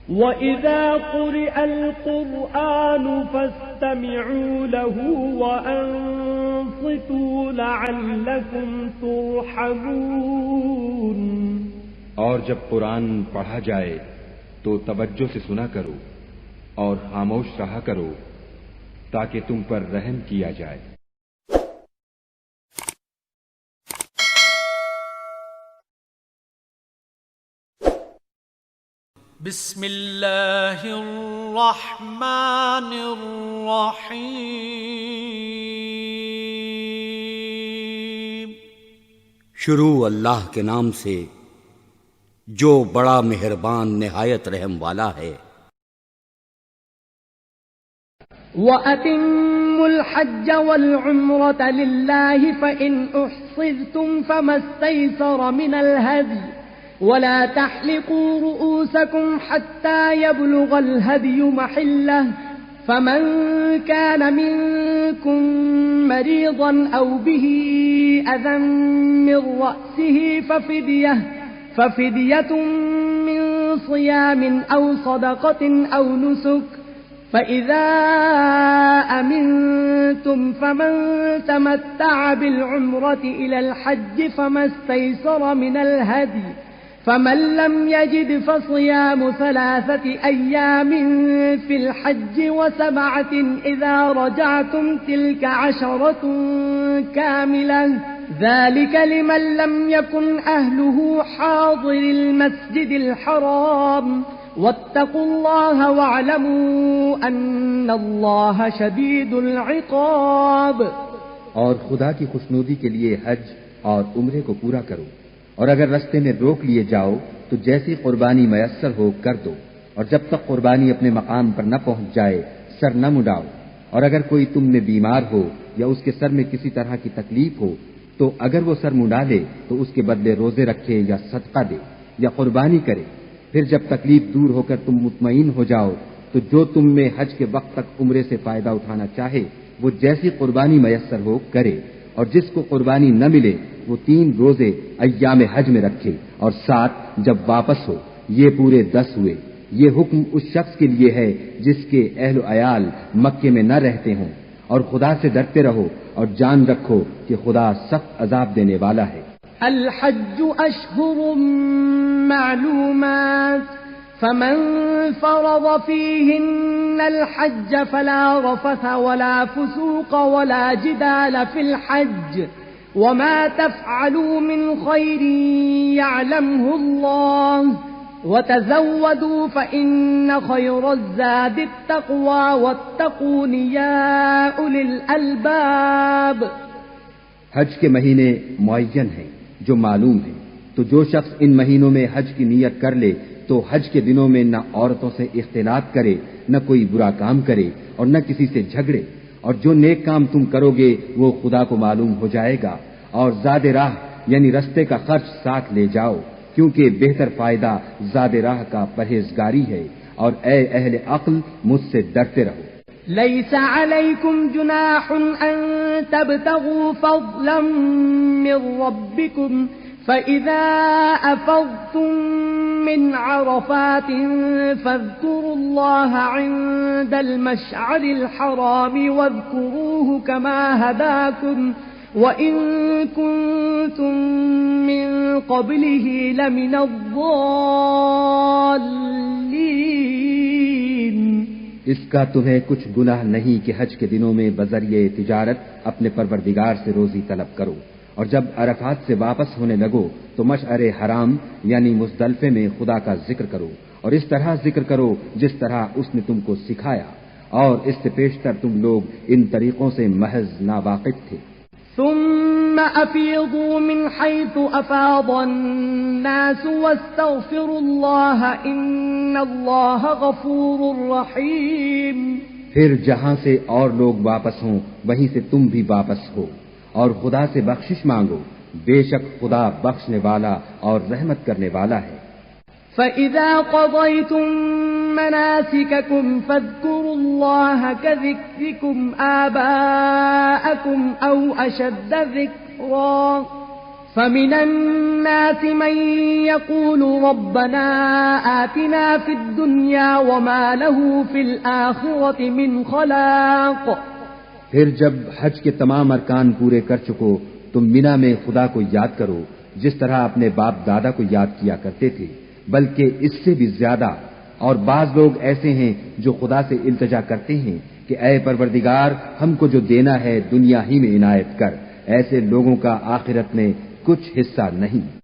وَإِذَا قُرِئَ الْقُرْآنُ فَاسْتَمِعُوا لَهُ وَأَنصِتُوا لَعَلَّكُمْ تُرْحَمُونَ۔ اور جب قرآن پڑھا جائے تو توجہ سے سنا کرو اور خاموش رہا کرو تاکہ تم پر رحم کیا جائے۔ بسم اللہ الرحمن الرحیم۔ شروع اللہ کے نام سے جو بڑا مہربان نہایت رحم والا ہے۔ وَأَتِمُّوا الْحَجَّ وَالْعُمْرَةَ لِلَّهِ فَإِنْ أُحْصِرْتُمْ فَمَا اسْتَيْسَرَ مِنَ الْهَدْيِ ولا تحلقوا رؤوسكم حتى يبلغ الهدي محله فمن كان منكم مريضا أو به أذى من رأسه ففدية من صيام أو صدقة أو نسك فإذا أمنتم فمن تمتع بالعمرة إلى الحج فما استيسر من الهدي فمن لم يجد فصيام 3 أيام في الحج و7 إذا رجعتم تلك 10 كاملة ذلك لمن لم يكن أهله حاضر المسجد الحرام واتقوا الله واعلموا أن الله شديد العقاب۔ اور خدا کی خوشنودی کے لیے حج اور عمرے کو پورا کرو، اور اگر رستے میں روک لیے جاؤ تو جیسی قربانی میسر ہو کر دو، اور جب تک قربانی اپنے مقام پر نہ پہنچ جائے سر نہ مڈاؤ، اور اگر کوئی تم میں بیمار ہو یا اس کے سر میں کسی طرح کی تکلیف ہو تو اگر وہ سر مڈا لے تو اس کے بدلے روزے رکھے یا صدقہ دے یا قربانی کرے۔ پھر جب تکلیف دور ہو کر تم مطمئن ہو جاؤ تو جو تم میں حج کے وقت تک عمرے سے فائدہ اٹھانا چاہے وہ جیسی قربانی میسر ہو کرے، اور جس کو قربانی نہ ملے وہ 3 روزے ایام حج میں رکھے اور 7 جب واپس ہو، یہ پورے 10 ہوئے۔ یہ حکم اس شخص کے لیے ہے جس کے اہل و عیال مکے میں نہ رہتے ہوں، اور خدا سے ڈرتے رہو اور جان رکھو کہ خدا سخت عذاب دینے والا ہے۔ الحج اشہر معلومات فمن فرض فيهن الحج فلا رفث ولا فسوق ولا جدال في الحج وما تفعلوا من خير يعلمه الله وتزودوا فإن خير الزاد التقوى واتقون يا أولي الألباب۔ حج کے مہینے معین ہیں جو معلوم ہیں، تو جو شخص ان مہینوں میں حج کی نیت کر لے تو حج کے دنوں میں نہ عورتوں سے اختلاط کرے، نہ کوئی برا کام کرے اور نہ کسی سے جھگڑے، اور جو نیک کام تم کرو گے وہ خدا کو معلوم ہو جائے گا، اور زاد راہ یعنی رستے کا خرچ ساتھ لے جاؤ، کیونکہ بہتر فائدہ زاد راہ کا پرہیزگاری ہے، اور اے اہل عقل مجھ سے ڈرتے رہو۔ ليس عليكم جناح أن تبتغوا فضلا من ربكم فإذا أفضتم من عرفات فاذكروا الله عند المشعر الحرام واذكروه كما هداكم وإن كنتم من قبله لمن الضالين۔ اس کا تمہیں کچھ گناہ نہیں کہ حج کے دنوں میں بذریعہ تجارت اپنے پروردگار سے روزی طلب کرو، اور جب عرفات سے واپس ہونے لگو تو مشعر حرام یعنی مزدلفے میں خدا کا ذکر کرو، اور اس طرح ذکر کرو جس طرح اس نے تم کو سکھایا، اور اس سے پیشتر تم لوگ ان طریقوں سے محض ناواقف تھے۔ ثم أفيضوا من حيث أفاض الناس واستغفروا الله إن الله غفور رحيم۔ پھر جہاں سے اور لوگ واپس ہوں وہیں سے تم بھی واپس ہو، اور خدا سے بخشش مانگو، بے شک خدا بخشنے والا اور رحمت کرنے والا ہے۔ فَإِذَا قَضَيْتُم مَّنَاسِكَكُمْ فَاذْكُرُوا اللَّهَ كَذِكْرِكُمْ آبَاءَكُمْ أَوْ أَشَدَّ ذِكْرًا فمن الناس من يقول ربنا آتنا في الدنيا وما له في الآخرة من خلاق. پھر جب حج کے تمام ارکان پورے کر چکو تم مینا میں خدا کو یاد کرو جس طرح اپنے باپ دادا کو یاد کیا کرتے تھے، بلکہ اس سے بھی زیادہ. اور بعض لوگ ایسے ہیں جو خدا سے التجا کرتے ہیں کہ اے پروردگار ہم کو جو دینا ہے دنیا ہی میں عنایت کر. ایسے لوگوں کا آخرت میں کچھ حصہ نہیں.